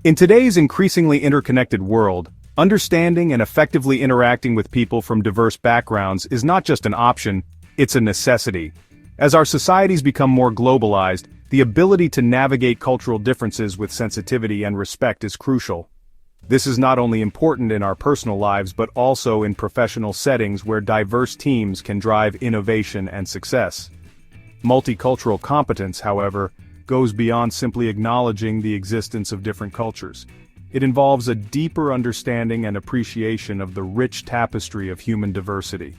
In today's increasingly interconnected world, understanding and effectively interacting with people from diverse backgrounds is not just an option, it's a necessity. As our societies become more globalized, the ability to navigate cultural differences with sensitivity and respect is crucial. This is not only important in our personal lives but also in professional settings where diverse teams can drive innovation and success. Multicultural competence, however, goes beyond simply acknowledging the existence of different cultures. It involves a deeper understanding and appreciation of the rich tapestry of human diversity.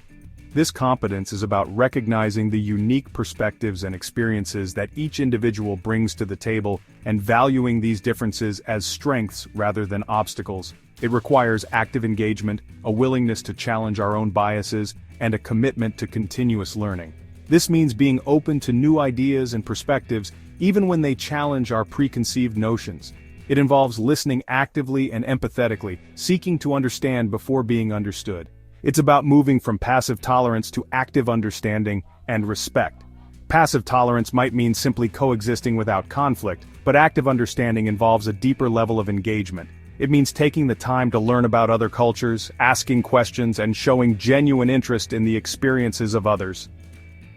This competence is about recognizing the unique perspectives and experiences that each individual brings to the table and valuing these differences as strengths rather than obstacles. It requires active engagement, a willingness to challenge our own biases, and a commitment to continuous learning. This means being open to new ideas and perspectives, even when they challenge our preconceived notions. It involves listening actively and empathetically, seeking to understand before being understood. It's about moving from passive tolerance to active understanding and respect. Passive tolerance might mean simply coexisting without conflict, but active understanding involves a deeper level of engagement. It means taking the time to learn about other cultures, asking questions, and showing genuine interest in the experiences of others.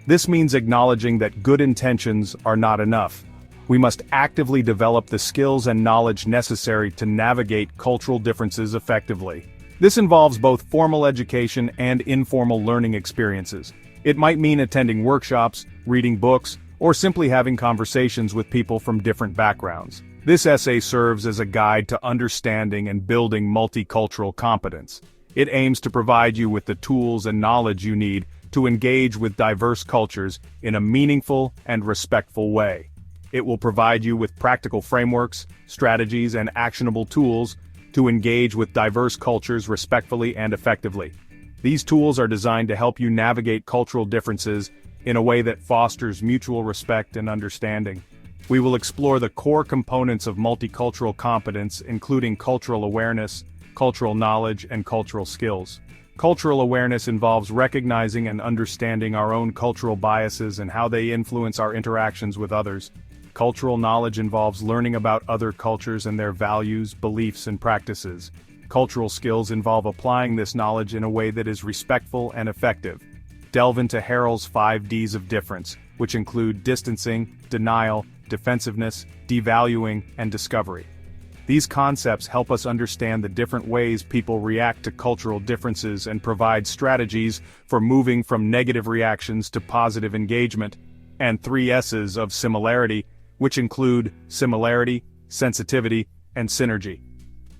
This means acknowledging that good intentions are not enough. We must actively develop the skills and knowledge necessary to navigate cultural differences effectively. This involves both formal education and informal learning experiences. It might mean attending workshops, reading books, or simply having conversations with people from different backgrounds. This essay serves as a guide to understanding and building multicultural competence. It aims to provide you with the tools and knowledge you need to engage with diverse cultures in a meaningful and respectful way. It will provide you with practical frameworks, strategies, and actionable tools to engage with diverse cultures respectfully and effectively. These tools are designed to help you navigate cultural differences in a way that fosters mutual respect and understanding. We will explore the core components of multicultural competence, including cultural awareness, cultural knowledge, and cultural skills. Cultural awareness involves recognizing and understanding our own cultural biases and how they influence our interactions with others. Cultural knowledge involves learning about other cultures and their values, beliefs, and practices. Cultural skills involve applying this knowledge in a way that is respectful and effective. Delve into Harrell's 5 Ds of difference, which include distancing, denial, defensiveness, devaluing, and discovery. These concepts help us understand the different ways people react to cultural differences and provide strategies for moving from negative reactions to positive engagement. And 3 S's of similarity, which include similarity, sensitivity, and synergy.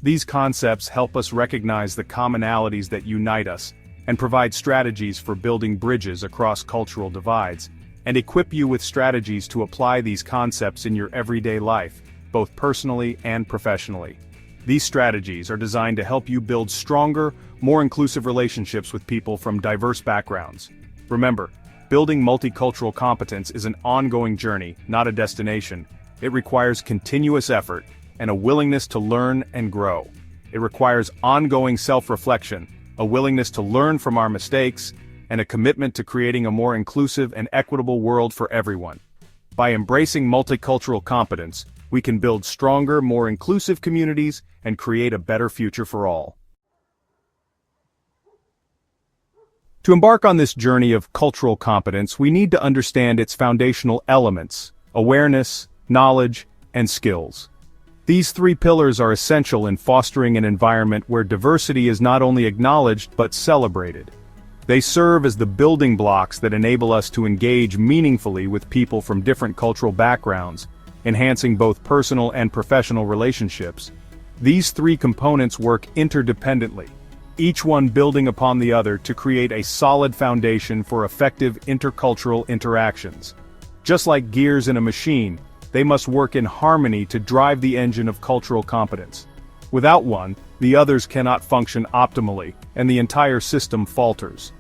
These concepts help us recognize the commonalities that unite us, and provide strategies for building bridges across cultural divides, and equip you with strategies to apply these concepts in your everyday life, both personally and professionally. These strategies are designed to help you build stronger, more inclusive relationships with people from diverse backgrounds. Remember, building multicultural competence is an ongoing journey, not a destination. It requires continuous effort and a willingness to learn and grow. It requires ongoing self-reflection, a willingness to learn from our mistakes, and a commitment to creating a more inclusive and equitable world for everyone. By embracing multicultural competence, we can build stronger, more inclusive communities and create a better future for all. To embark on this journey of cultural competence, we need to understand its foundational elements: awareness, knowledge, and skills. These 3 pillars are essential in fostering an environment where diversity is not only acknowledged but celebrated. They serve as the building blocks that enable us to engage meaningfully with people from different cultural backgrounds, enhancing both personal and professional relationships. These 3 components work interdependently, each one building upon the other to create a solid foundation for effective intercultural interactions. Just like gears in a machine, they must work in harmony to drive the engine of cultural competence. Without one, the others cannot function optimally, and the entire system falters.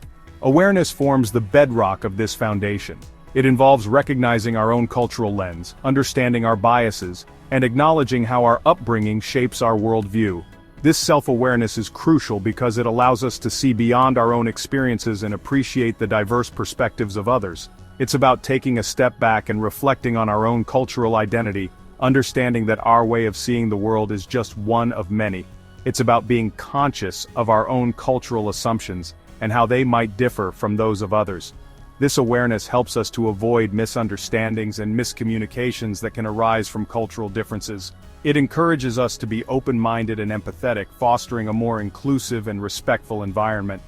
Awareness forms the bedrock of this foundation. It involves recognizing our own cultural lens, understanding our biases, and acknowledging how our upbringing shapes our worldview. This self-awareness is crucial because it allows us to see beyond our own experiences and appreciate the diverse perspectives of others. It's about taking a step back and reflecting on our own cultural identity, understanding that our way of seeing the world is just one of many. It's about being conscious of our own cultural assumptions and how they might differ from those of others. This awareness helps us to avoid misunderstandings and miscommunications that can arise from cultural differences. It encourages us to be open-minded and empathetic, fostering a more inclusive and respectful environment.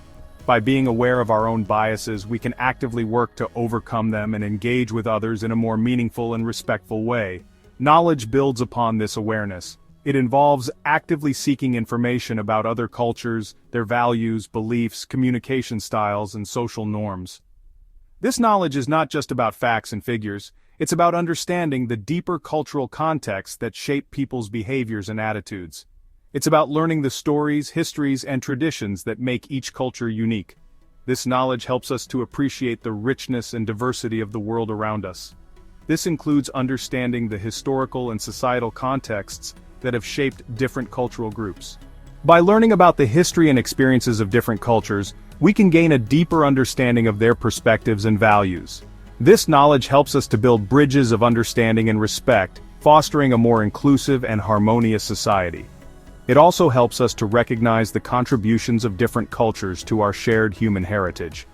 By being aware of our own biases, we can actively work to overcome them and engage with others in a more meaningful and respectful way. Knowledge builds upon this awareness. It involves actively seeking information about other cultures, their values, beliefs, communication styles, and social norms. This knowledge is not just about facts and figures, it's about understanding the deeper cultural contexts that shape people's behaviors and attitudes. It's about learning the stories, histories, and traditions that make each culture unique. This knowledge helps us to appreciate the richness and diversity of the world around us. This includes understanding the historical and societal contexts that have shaped different cultural groups. By learning about the history and experiences of different cultures, we can gain a deeper understanding of their perspectives and values. This knowledge helps us to build bridges of understanding and respect, fostering a more inclusive and harmonious society. It also helps us to recognize the contributions of different cultures to our shared human heritage.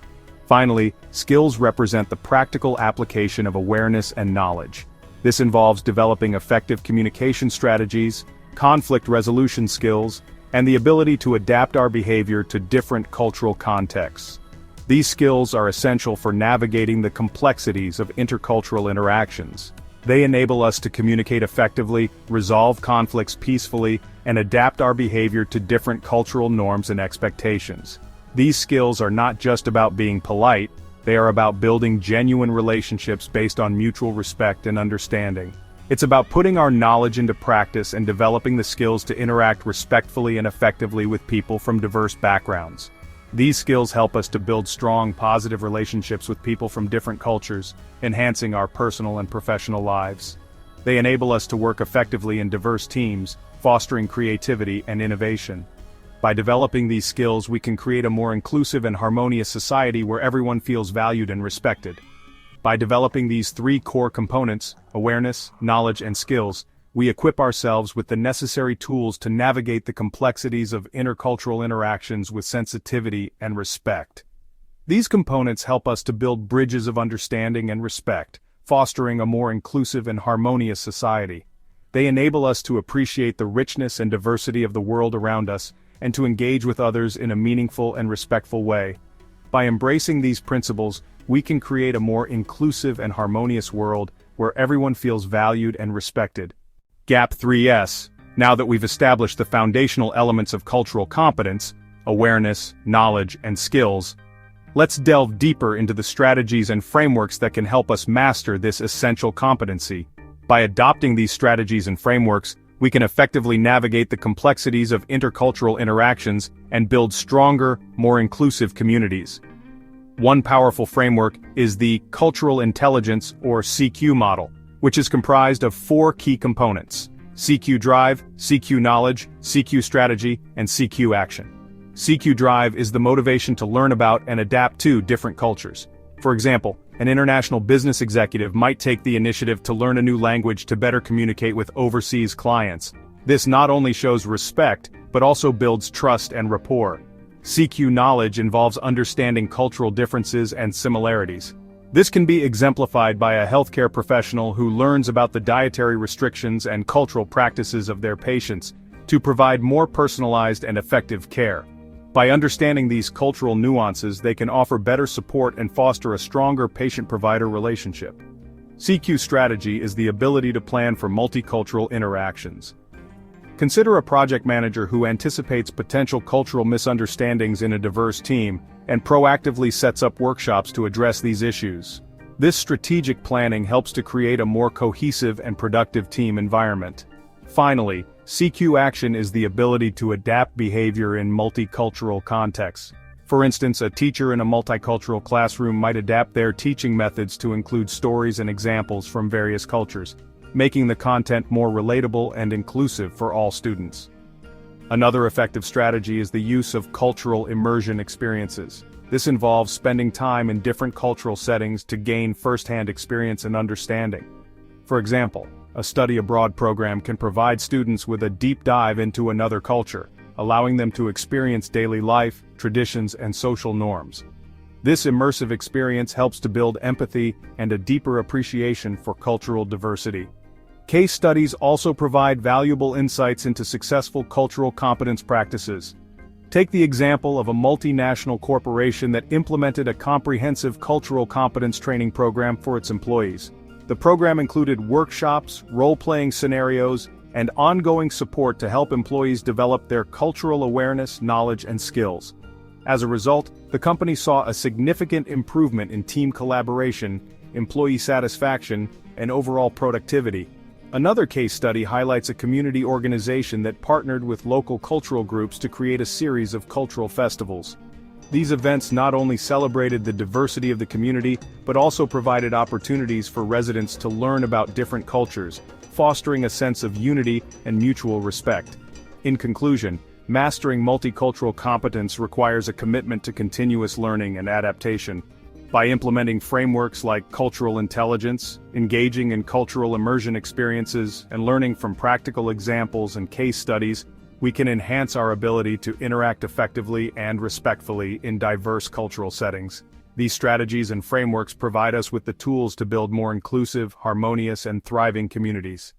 Finally, skills represent the practical application of awareness and knowledge. This involves developing effective communication strategies, conflict resolution skills, and the ability to adapt our behavior to different cultural contexts. These skills are essential for navigating the complexities of intercultural interactions. They enable us to communicate effectively, resolve conflicts peacefully, and adapt our behavior to different cultural norms and expectations. These skills are not just about being polite, they are about building genuine relationships based on mutual respect and understanding. It's about putting our knowledge into practice and developing the skills to interact respectfully and effectively with people from diverse backgrounds. These skills help us to build strong, positive relationships with people from different cultures, enhancing our personal and professional lives. They enable us to work effectively in diverse teams, fostering creativity and innovation. By developing these skills, we can create a more inclusive and harmonious society where everyone feels valued and respected. By developing these three core components, awareness, knowledge, and skills, we equip ourselves with the necessary tools to navigate the complexities of intercultural interactions with sensitivity and respect. These components help us to build bridges of understanding and respect, fostering a more inclusive and harmonious society. They enable us to appreciate the richness and diversity of the world around us, and to engage with others in a meaningful and respectful way. By embracing these principles, we can create a more inclusive and harmonious world where everyone feels valued and respected. Gap 3S. Now that we've established the foundational elements of cultural competence, awareness, knowledge, and skills, let's delve deeper into the strategies and frameworks that can help us master this essential competency. By adopting these strategies and frameworks, we can effectively navigate the complexities of intercultural interactions and build stronger, more inclusive communities. One powerful framework is the Cultural Intelligence or CQ model, which is comprised of 4 key components: CQ Drive, CQ Knowledge, CQ Strategy, and CQ Action. CQ Drive is the motivation to learn about and adapt to different cultures. For example, an international business executive might take the initiative to learn a new language to better communicate with overseas clients. This not only shows respect, but also builds trust and rapport. CQ Knowledge involves understanding cultural differences and similarities. This can be exemplified by a healthcare professional who learns about the dietary restrictions and cultural practices of their patients to provide more personalized and effective care. By understanding these cultural nuances, they can offer better support and foster a stronger patient-provider relationship. CQ Strategy is the ability to plan for multicultural interactions. Consider a project manager who anticipates potential cultural misunderstandings in a diverse team and proactively sets up workshops to address these issues. This strategic planning helps to create a more cohesive and productive team environment. Finally, CQ Action is the ability to adapt behavior in multicultural contexts. For instance, a teacher in a multicultural classroom might adapt their teaching methods to include stories and examples from various cultures, making the content more relatable and inclusive for all students. Another effective strategy is the use of cultural immersion experiences. This involves spending time in different cultural settings to gain first-hand experience and understanding. For example, A study abroad program can provide students with a deep dive into another culture, allowing them to experience daily life, traditions, and social norms. This immersive experience helps to build empathy and a deeper appreciation for cultural diversity. Case studies also provide valuable insights into successful cultural competence practices. Take the example of a multinational corporation that implemented a comprehensive cultural competence training program for its employees. The program included workshops, role-playing scenarios, and ongoing support to help employees develop their cultural awareness, knowledge, and skills. As a result, the company saw a significant improvement in team collaboration, employee satisfaction, and overall productivity. Another case study highlights a community organization that partnered with local cultural groups to create a series of cultural festivals. These events not only celebrated the diversity of the community, but also provided opportunities for residents to learn about different cultures, fostering a sense of unity and mutual respect. In conclusion, mastering multicultural competence requires a commitment to continuous learning and adaptation. By implementing frameworks like cultural intelligence, engaging in cultural immersion experiences, and learning from practical examples and case studies, we can enhance our ability to interact effectively and respectfully in diverse cultural settings. These strategies and frameworks provide us with the tools to build more inclusive, harmonious, and thriving communities.